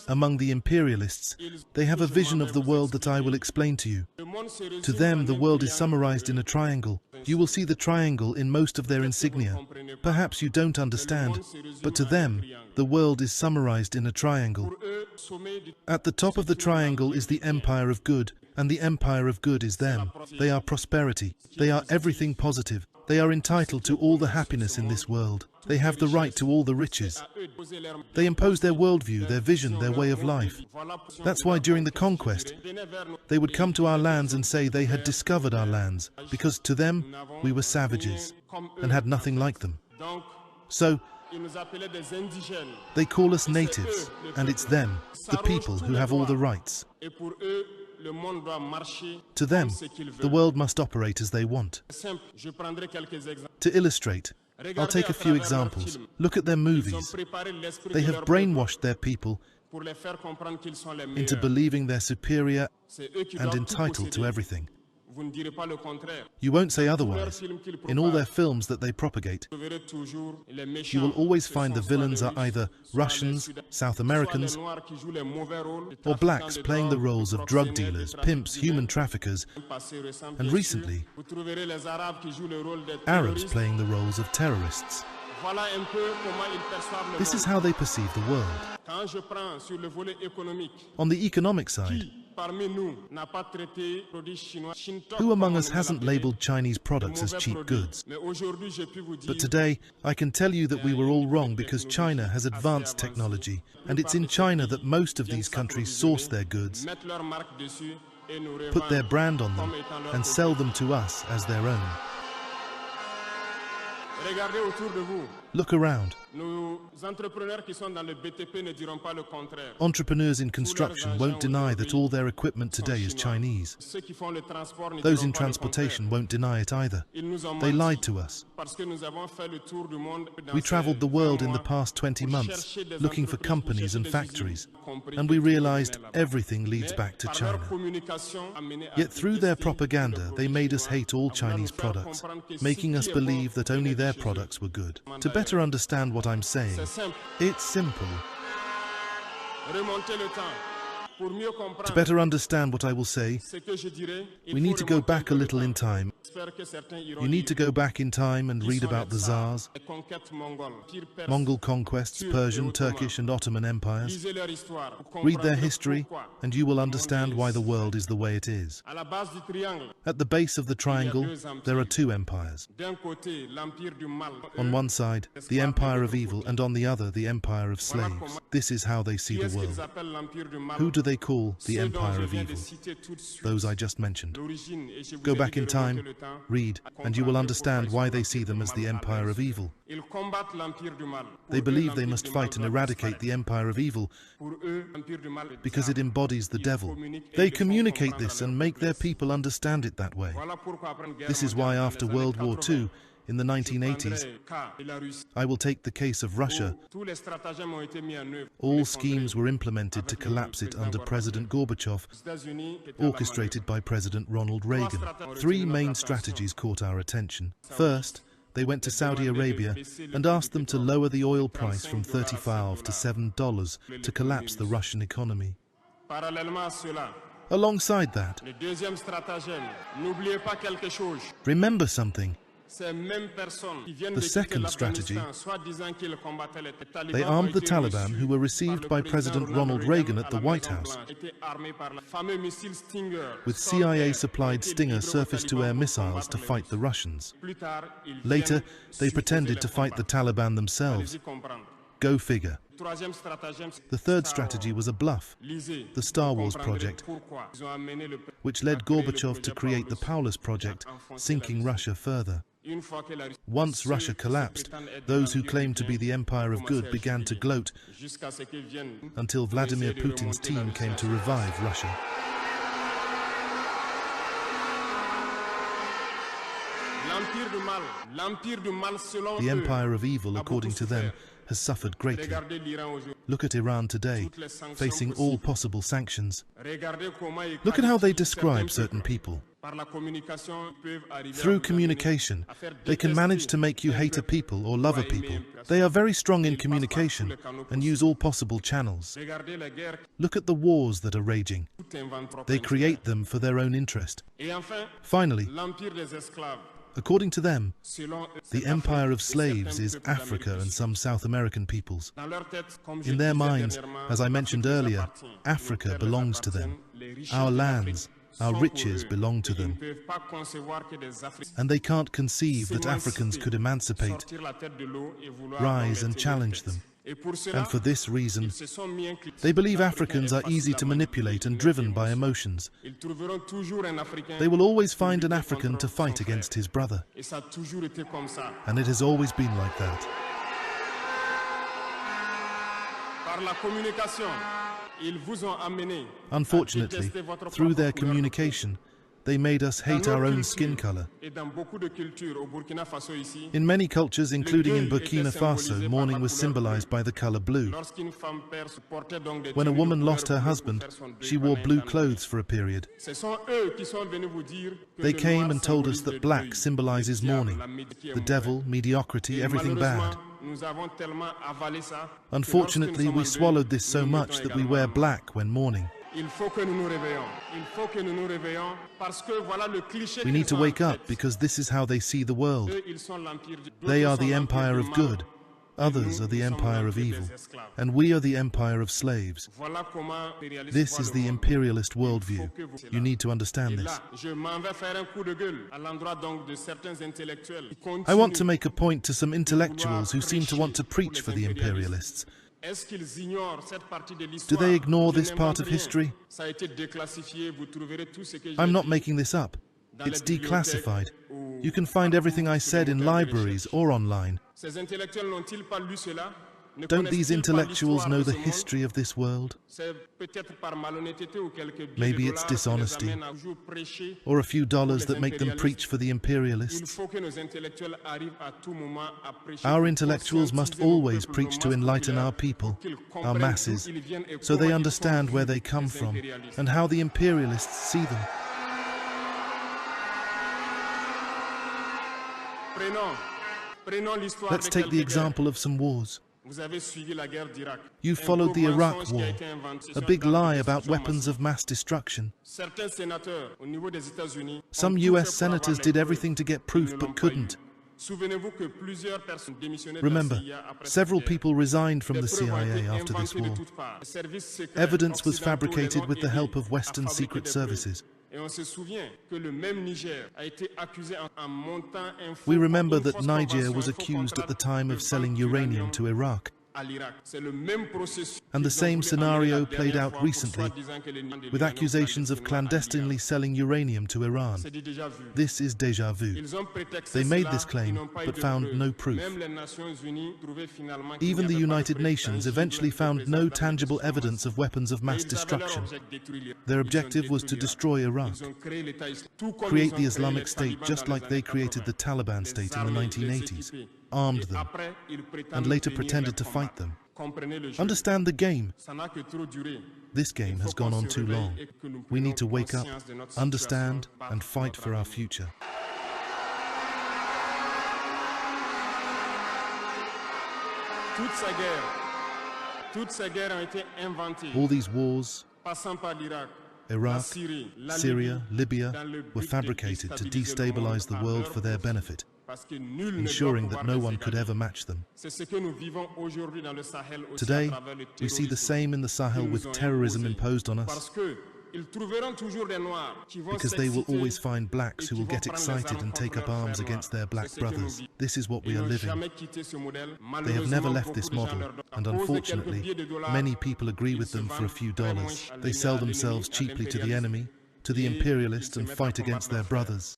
Among the imperialists, they have a vision of the world that I will explain to you. To them, the world is summarized in a triangle. You will see the triangle in most of their insignia. Perhaps you don't understand, but to them, the world is summarized in a triangle. At the top of the triangle is the empire of good, and the empire of good is them. They are prosperity. They are everything positive. They are entitled to all the happiness in this world. They have the right to all the riches. They impose their worldview, their vision, their way of life. That's why during the conquest, they would come to our lands and say they had discovered our lands, because to them, we were savages and had nothing like them. So, they call us natives, and it's them, the people, who have all the rights. To them, the world must operate as they want. To illustrate, I'll take a few examples. Look at their movies. They have brainwashed their people into believing they're superior and entitled to everything. You won't say otherwise. In all their films that they propagate, you will always find the villains are either Russians, South Americans, or blacks playing the roles of drug dealers, pimps, human traffickers, and recently, Arabs playing the roles of terrorists. This is how they perceive the world. On the economic side, who among us hasn't labeled Chinese products as cheap goods? But today, I can tell you that we were all wrong because China has advanced technology, and it's in China that most of these countries source their goods, put their brand on them, and sell them to us as their own. Look around. Entrepreneurs in construction won't deny that all their equipment today is Chinese. Those in transportation won't deny it either. They lied to us. We traveled the world in the past 20 months looking for companies and factories, and we realized everything leads back to China. Yet through their propaganda, they made us hate all Chinese products, making us believe that only their products were good. To better understand what I'm saying, it's simple. To better understand what I will say, we need to go back a little in time. You need to go back in time and read about the Tsars, Mongol conquests, Persian, Turkish and Ottoman empires. Read their history and you will understand why the world is the way it is. At the base of the triangle, there are two empires. On one side, the empire of evil, and on the other, the empire of slaves. This is how they see the world. Who do they call the empire of evil? Those I just mentioned. Go back in time, read, and you will understand why they see them as the empire of evil. They believe they must fight and eradicate the empire of evil because it embodies the devil. They communicate this and make their people understand it that way. This is why after World War II, in the 1980s, I will take the case of Russia. All schemes were implemented to collapse it under President Gorbachev, orchestrated by President Ronald Reagan. Three main strategies caught our attention. First, they went to Saudi Arabia and asked them to lower the oil price from $35 to $7 to collapse the Russian economy. Alongside that, remember something. The second strategy, they armed the Taliban, who were received by President Ronald Reagan at the White House with CIA-supplied Stinger surface-to-air missiles to fight the Russians. Later, they pretended to fight the Taliban themselves. Go figure. The third strategy was a bluff, the Star Wars project, which led Gorbachev to create the Paulus project, sinking Russia further. Once Russia collapsed, those who claimed to be the empire of good began to gloat until Vladimir Putin's team came to revive Russia. The empire of evil, according to them, has suffered greatly. Look at Iran today, facing all possible sanctions. Look at how they describe certain people. Through communication, they can manage to make you hate a people or love a people. They are very strong in communication and use all possible channels. Look at the wars that are raging. They create them for their own interest. Finally, according to them, the empire of slaves is Africa and some South American peoples. In their minds, as I mentioned earlier, Africa belongs to them. Our lands, our riches belong to them. And they can't conceive that Africans could emancipate, rise and challenge them. And for this reason, they believe Africans are easy to manipulate and driven by emotions. They will always find an African to fight against his brother. And it has always been like that. Unfortunately, through their communication, they made us hate our own skin color. In many cultures, including in Burkina Faso, mourning was symbolized by the color blue. When a woman lost her husband, she wore blue clothes for a period. They came and told us that black symbolizes mourning, the devil, mediocrity, everything bad. Unfortunately, we swallowed this so much that we wear black when mourning. We need to wake up because this is how they see the world. They are the empire of good. Others are the empire of evil. And we are the empire of slaves. This is the imperialist worldview. You need to understand this. I want to make a point to some intellectuals who seem to want to preach for the imperialists. Do they ignore this part of history? I'm not making this up. It's declassified. You can find everything I said in libraries or online. Don't these intellectuals know the history of this world? Maybe it's dishonesty, or a few dollars that make them preach for the imperialists. Our intellectuals must always preach to enlighten our people, our masses, so they understand where they come from and how the imperialists see them. Let's take the example of some wars. You followed the Iraq War, a big lie about weapons of mass destruction. Some US senators did everything to get proof but couldn't. Remember, several people resigned from the CIA after this war. Evidence was fabricated with the help of Western secret services. We remember that Niger was accused at the time of selling uranium to Iraq. And the same scenario played out recently with accusations of clandestinely selling uranium to Iran. This is déjà vu. They made this claim but found no proof. Even the United Nations eventually found no tangible evidence of weapons of mass destruction. Their objective was to destroy Iraq, create the Islamic State just like they created the Taliban state in the 1980s. Armed them, and later pretended to fight them. Understand the game. This game has gone on too long. We need to wake up, understand, and fight for our future. All these wars, Iraq, Syria, Libya, were fabricated to destabilize the world for their benefit, ensuring that no one could ever match them. Today, we see the same in the Sahel with terrorism imposed on us, because they will always find blacks who will get excited and take up arms against their black brothers. This is what we are living. They have never left this model, and unfortunately, many people agree with them for a few dollars. They sell themselves cheaply to the enemy, to the imperialists, and fight against their brothers.